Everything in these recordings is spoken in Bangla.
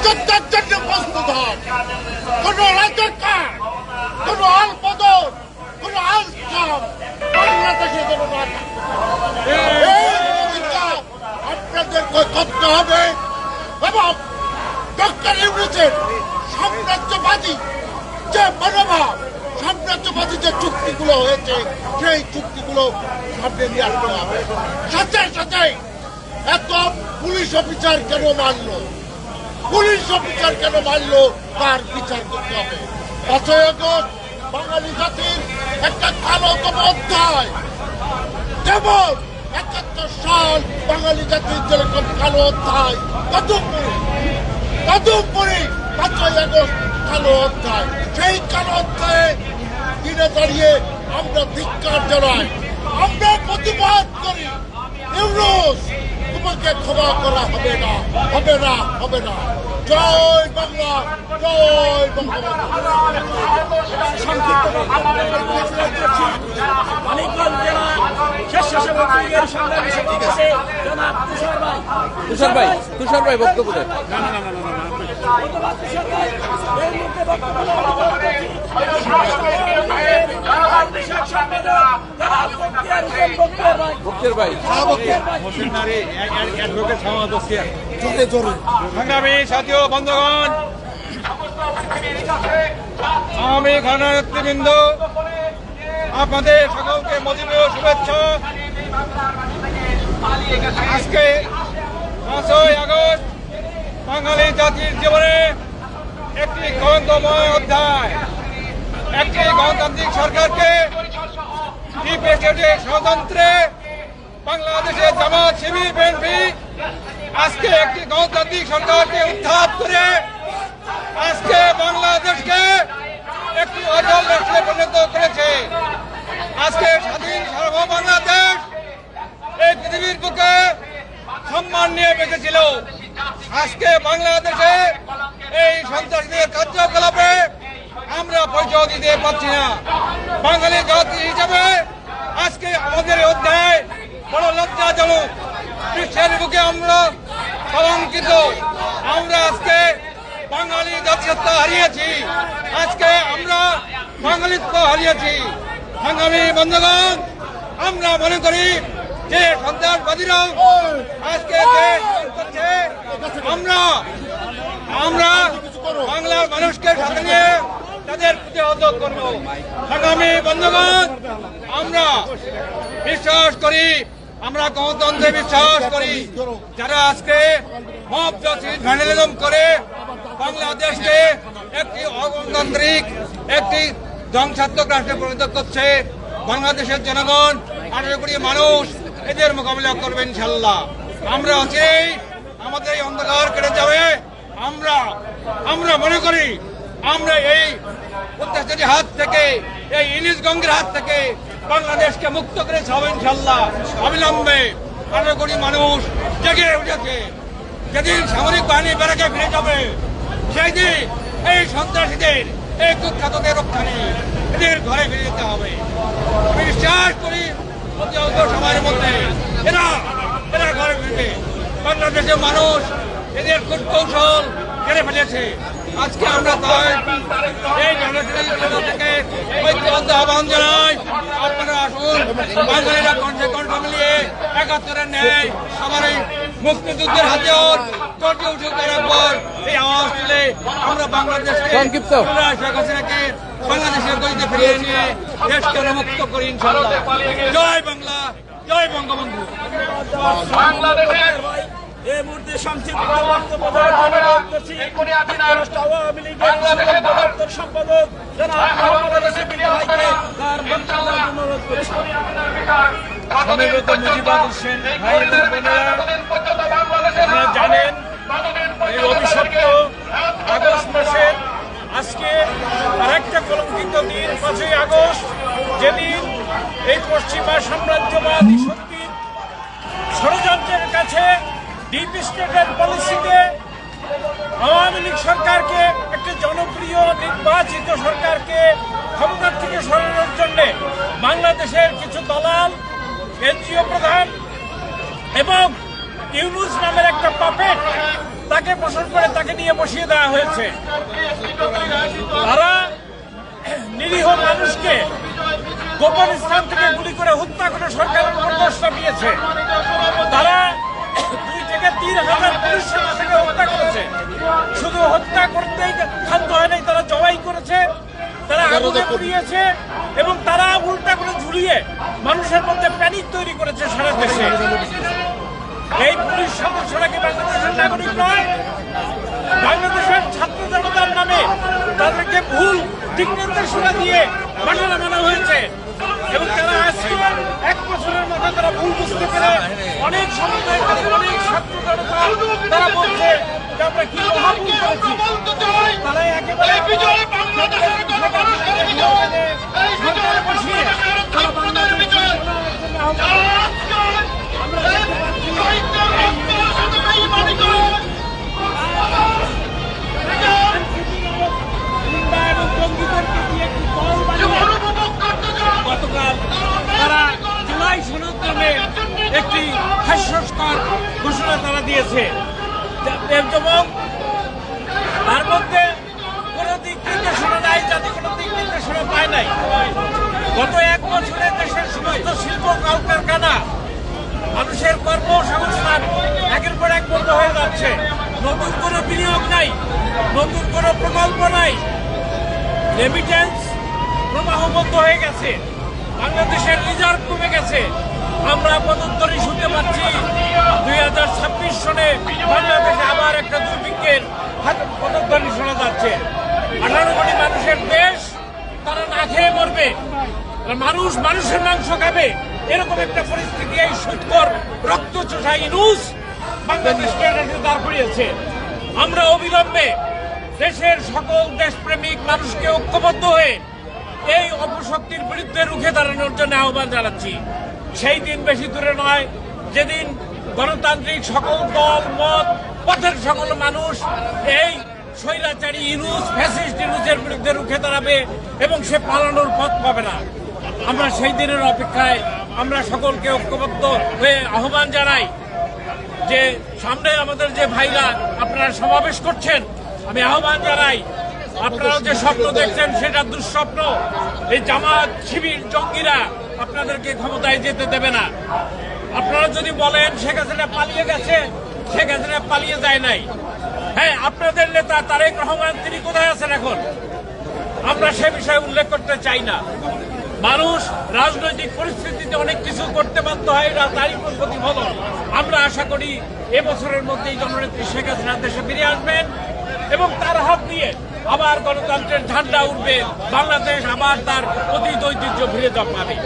যুদ্ধের জন্য প্রস্তুত হন। কোন রাজাকার, কোন আলবদর, কোন আলসাম বাংলাদেশে যেন না থাকে। এই ভূমিকা আপনাদেরকে করতে হবে এবং ডক্টর ইউনূসের সাম্রাজ্যবাদী যে মনোভাব, সাম্রাজ্যবাদী যে চুক্তিগুলো হয়েছে সেই চুক্তিগুলো সামনে নিয়ে আসতে হবে। সাথে সাথে এত পুলিশ অফিসার কেন মারল, পুলিশ অফিসার কেন মারল তার বিচার করতে হবে। 5ই আগস্ট বাঙালি জাতির একটা কালোতম অধ্যায়, যেমন 71 সাল বাঙালি জাতির যেরকম কালো অধ্যায়, কদমপুরি 5ই আগস্ট কালো অধ্যায়। সেই কালো অধ্যায়ে দিনে দাঁড়িয়ে আমরা ধিক্কার জানাই, আমরা প্রতিবাদ করি। ইউনূস, তোমাকে ক্ষমা করা হবে না, হবে না, হবে না। জয় বাংলা, জয় বঙ্গবন্ধু। মানিকগঞ্জ জেলা স্বেচ্ছাসেবক লীগের সংগ্রামী সভাপতি জনাব তুষার ভাই বক্তব্য দেন। সংগ্রামী সাথী ও বন্ধুগণ, আওয়ামী নেতৃবৃন্দ, আপনাদের সকলকে মদিনীয় শুভেচ্ছা। আজকে 5ই আগস্ট বাঙালি জাতির জীবনে একটি কলঙ্কময় অধ্যায়। একটি গণতান্ত্রিক সরকারকে ষড়যন্ত্রে বাংলাদেশের জামাত, শিবির, বিএনপি আজকে একটি গণতান্ত্রিক সরকারকে উৎখাত করে আজকে বাংলাদেশকে একটি অচল রাষ্ট্রে পরিণত করেছে। আজকে স্বাধীন সার্বভৌম বাংলাদেশ এই পৃথিবীর বুকে সম্মান নিয়ে বেঁচেছিল। আজকে বাংলাদেশে এই সন্ত্রাসীদের কার্যকলাপে আমরা পরিচয় দিতে পারছি না। বাঙালি জাতি হিসাবে আজকে আমাদের অধ্যায় বড় লজ্জাজনক। বিশ্বের বুকে আমরা কলঙ্কিত। আমরা আজকে বাঙালি জাতীয়তা হারিয়েছি, আজকে আমরা বাঙালিত্ব হারিয়েছি। সংগ্রামী বন্ধুগণ, আমরা মনে করি যে সন্ত্রাসবাদীরাও আজকে দেশ করছে, আমরা বাংলার মানুষকে সাথে নিয়ে তাদের প্রতিহত করব। সংগ্রামী বন্ধুগণ, আমরা বিশ্বাস করি, আমরা গণতন্ত্রে বিশ্বাস করি। যারা আজকে মব জাস্টিস ভ্যান্ডালিজম করে বাংলাদেশকে একটি অগণতান্ত্রিক, একটি ধ্বংসাত্মক রাষ্ট্রে পরিণত করছে, বাংলাদেশের জনগণ 18 কোটি মানুষ এদের মোকাবিলা করবে ইনশাল্লাহ। আমরা আছি, আমাদের এই অন্ধকার কেটে যাবে। আমরা মনে করি আমরা এই অত্যাচারী হাত থেকে, এই ইলিশ গঙ্গের হাত থেকে বাংলাদেশকে মুক্ত করে ছাড়বো ইনশাল্লাহ। অবিলম্বে 18 কোটি মানুষ জেগে উঠেছে। যেদিন সামরিক বাহিনী বেড়াকে ফিরে যাবে, সেই দিন এই সন্ত্রাসীদের, এই কুখ্যাতদের রক্ষা নেই, এদের ঘরে ফিরে যেতে হবে। আমি বিশ্বাস করি অতি অল্প সময়ের মধ্যে এরা ঘরে ফিরবে। বাংলাদেশের মানুষ এদের কূটকৌশল কেড়ে ফেলেছে। আজকে আমরা তাই এই থেকে ঐক্যবদ্ধ আহ্বান জানাই, আপনারা আসুন, বাঙালিরা কণ্ঠে কণ্ঠ মিলিয়ে 71-এর ন্যায় আমার এই মুক্তিযুদ্ধের হাতিয়ার গর্জে উঠে করার পর এই আওয়াজ তুলে আমরা বাংলাদেশকে সংক্ষিপ্ত শেখ হাসিনাকে বাংলাদেশের গলিতে ফিরিয়ে নিয়ে দেশকে মুক্ত করি ইনশাল্লাহ। জয় বাংলা, জয় বঙ্গবন্ধু। এই মুহূর্তে সংক্ষিপ্ত বক্তব্য দেওয়ার জন্য অনুরোধ করছি যুক্তরাষ্ট্র আওয়ামী লীগের দপ্তর সম্পাদক জনাব মোহাম্মদ রশিদ ভাইকে তার বক্তব্য অনুরোধ করছি। আপনারা জানেন এই অভিশপ্ত আগস্ট মাসের আজকে আরেকটা কলঙ্কিত দিন 5ই আগস্ট, যেদিন এই পশ্চিমা সাম্রাজ্যবাদী শক্তির ষড়যন্ত্রের কাছে ডিপ স্টেটের পলিসিতে আওয়ামী লীগ সরকারকে, একটি জনপ্রিয় নির্বাচিত সরকারকে ক্ষমতার থেকে সরানোর জন্য বাংলাদেশের কিছু দালাল, এনজিও প্রধান এবং ইউনূস নামের একটা পাপেট তাকে পোষণ করে তাকে নিয়ে নিয়ে বসিয়ে দেওয়া হয়েছে। তারা নিরীহ মানুষকে গোপন স্থান থেকে গুলি করে হত্যা করে সরকারের উপর দোষ চাপিয়েছে। তারা 2 থেকে 3,000 পুলিশ সদস্যকে হত্যা করেছে। শুধু হত্যা করতেই ক্ষান্ত হয় নাই, তারা জবাই করেছে, তারা আগুনে পুড়িয়েছে এবং তারা উল্টা করে ঝুলিয়ে মানুষের মধ্যে প্যানিক তৈরি করেছে সারা দেশে। এই পুলিশ সদস্যরা কি বাংলাদেশের নাগরিক নয়? বাংলাদেশের ছাত্র জনতার নামে তাদেরকে ভুল দিক নির্দেশনা দিয়ে পাঠানো মানা হয়েছে এবং তারা আজকে 1 বছরের মধ্যে তারা ভুল বুঝতে পেরে অনেক সমন্বয় অনেক ছাত্র জনতা তারা বলছে যে আমরা কি মহাভুল করেছি। তারা একেবারে সরকার বসিয়ে তারা বাংলাদেশের গতকাল তারা জুলাই সনদ নামে একটি হাস্যস্কর ঘোষণা তারা দিয়েছে এবং তার মধ্যে কোনো দিক নির্দেশনা নাই, যাতে কোনো দিক নির্দেশনা পায় নাই। গত 1 বছরে দেশের সমস্ত শিল্প কলকারখানা মানুষের কর্মসংস্থান একের পর এক বন্ধ হয়ে যাচ্ছে। নতুন কোনো বিনিয়োগ নাই, নতুন কোনো প্রকল্প নাই, রেমিটেন্স প্রবাহ বন্ধ হয়ে গেছে, বাংলাদেশের রিজার্ভ কমে গেছে। আমরা পদোত্তরই শুনতে পাচ্ছি 2026 সনে বাংলাদেশে আবার একটা দুর্ভিক্ষের পদোত্তরই শোনা যাচ্ছে। 18 কোটি মানুষের দেশ, তারা না খেয়ে মরবে, মানুষ মানুষের মাংস খাবে, এরকম একটা পরিস্থিতি এই সুৎখর রক্তচোষা ইউনূস বাংলাদেশকে দাঁড় করিয়েছে। আমরা অবিলম্বে দেশের সকল দেশপ্রেমিক মানুষকে ঐক্যবদ্ধ হয়ে এই অপশক্তির বিরুদ্ধে রুখে দাঁড়ানোর জন্য আহ্বান জানাচ্ছি। সেই দিন বেশি দূরে নয় যেদিন গণতান্ত্রিক সকল দল মত পথের সকল মানুষ এই স্বৈরাচারী ইউনূস ফ্যাসিস্ট ইউনূসের বিরুদ্ধে রুখে দাঁড়াবে এবং সে পালানোর পথ পাবে না। আমরা সেই দিনের অপেক্ষায় আমরা সকলকে ঐক্যবদ্ধ হয়ে আহ্বান জানাই যে সামনে আমাদের যে ভাইরা আপনারা সমাবেশ করছেন, আমি আহ্বান জানাই আপনারা যে স্বপ্ন দেখছেন সেটা দুঃস্বপ্ন। এই জামাত শিবির জঙ্গিরা আপনাদেরকে ক্ষমতায় যেতে দেবে না। আপনারা যদি বলেন শেখ হাসিনা পালিয়ে গেছে, শেখ হাসিনা পালিয়ে যায় নাই। হ্যাঁ, আপনাদের নেতা তারেক রহমান তিনি কোথায় আছেন এখন? আমরা সে বিষয়ে উল্লেখ করতে চাই না। মানুষ রাজনৈতিক পরিস্থিতিতে অনেক কিছু করতে বাধ্য হয়, তারই প্রতিফলন। আমরা আশা করি এবছরের মধ্যেই জননেত্রী শেখ হাসিনা দেশে ফিরে আসবেন এবং তার হাত দিয়ে আবার গণতন্ত্রের ঝান্ডা উঠবে, বাংলাদেশ আবার তার অতীত ঐতিহ্য ফিরে পাবে।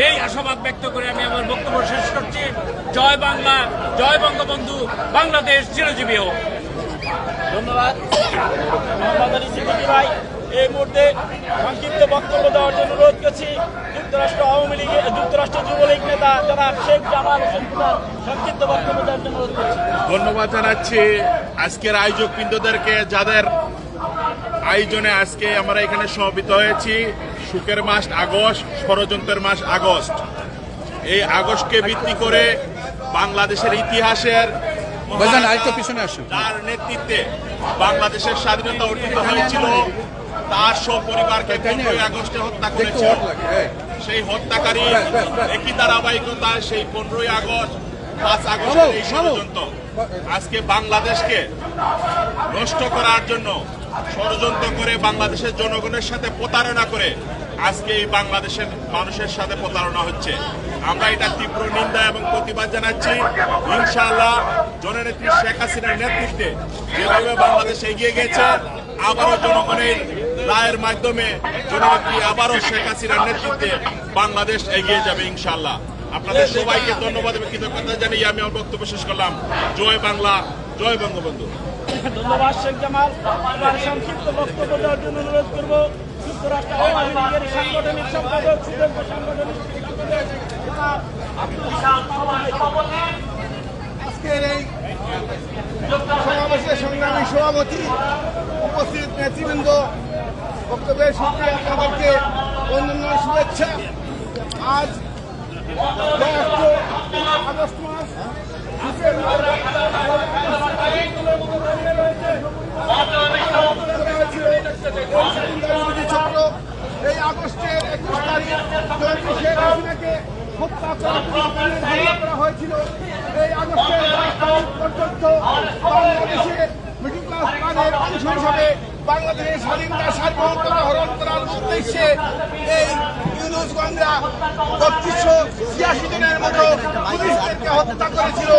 এই আশাবাদ ব্যক্ত করে আমি আমার বক্তব্য শেষ করছি। জয় বাংলা, জয় বঙ্গবন্ধু, বাংলাদেশ চিরজীবী হোক। ধন্যবাদ মোহাম্মদ আলী সিদ্দিকী ভাই। এই মুহূর্তে সংক্ষিপ্ত বক্তব্য দেওয়ার জন্য অনুরোধ করছি যুক্তরাষ্ট্র যুবলীগ নেতা জনাব শেখ জামাল হোসেন খান সংক্ষিপ্ত বক্তব্য দেওয়ার জন্য অনুরোধ করছি। ধন্যবাদ জানাচ্ছি আজকের আয়োজক বৃন্দদেরকে, যাদের আয়োজনে আজকে আমরা এখানে সমবেত হয়েছি। সুখের মাস আগস্ট, ষড়যন্ত্রের মাস আগস্ট। এই আগস্টকে ভিত্তি করে বাংলাদেশের ইতিহাসের তার নেতৃত্বে বাংলাদেশের স্বাধীনতা অর্জিত হয়েছিল। তার সব পরিবারকে 15 আগস্টে হত্যা করেছিল। সেই হত্যাকারী একই ধারাবাহিকতায় সেই 15 আগস্ট 5 আগস্টের এই ষড়যন্ত্র আজকে বাংলাদেশকে নষ্ট করার জন্য ষড়যন্ত্র করে বাংলাদেশের জনগণের সাথে প্রতারণা করে আজকে এই বাংলাদেশের মানুষের সাথে প্রতারণা হচ্ছে। আমরা এটা তীব্র নিন্দা এবং প্রতিবাদ জানাচ্ছি। ইনশাআল্লাহ জননেত্রী শেখ হাসিনার নেতৃত্বে যেভাবে বাংলাদেশ এগিয়ে গেছে, আবারও জনগণের রায়ের মাধ্যমে জননেত্রী আবারও শেখ হাসিনার নেতৃত্বে বাংলাদেশ এগিয়ে যাবে ইনশাআল্লাহ। আপনাদের সবাইকে ধন্যবাদ এবং কৃতজ্ঞতা জানিয়ে আমি আমার বক্তব্য শেষ করলাম। জয় বাংলা, জয় বঙ্গবন্ধু। ধন্যবাদ শেখ জামাল। এবার সংক্ষিপ্ত বক্তব্য দেওয়ার জন্য অনুরোধ করব যুক্তরাষ্ট্র আওয়ামী লীগের সাংগঠনিক সম্পাদক সুদক্ষ সাংগঠনিক আজকের এই সমাবেশের সংগ্রামী সভাপতি, উপস্থিত নেতৃবৃন্দ, বক্তব্যের সূত্রে আপনাদেরকে অন্যান্য শুভেচ্ছা। আজ আগস্ট মাস আগস্টের 21 তারিখ জয়ন্তী শেখ হাসিনাকে হত্যা করা হয়েছিল। এই আগস্টের 22 তারিখ পর্যন্ত বাংলাদেশে মিডল ক্লাস প্ল্যানের অংশ হিসাবে বাংলাদেশের স্বাধীনতা সার্বভৌমত্ব হরণ করার উদ্দেশ্যে এই ইউনুসগঞ্জরা 3286 জনের মতো পুলিশদেরকে হত্যা করেছিল।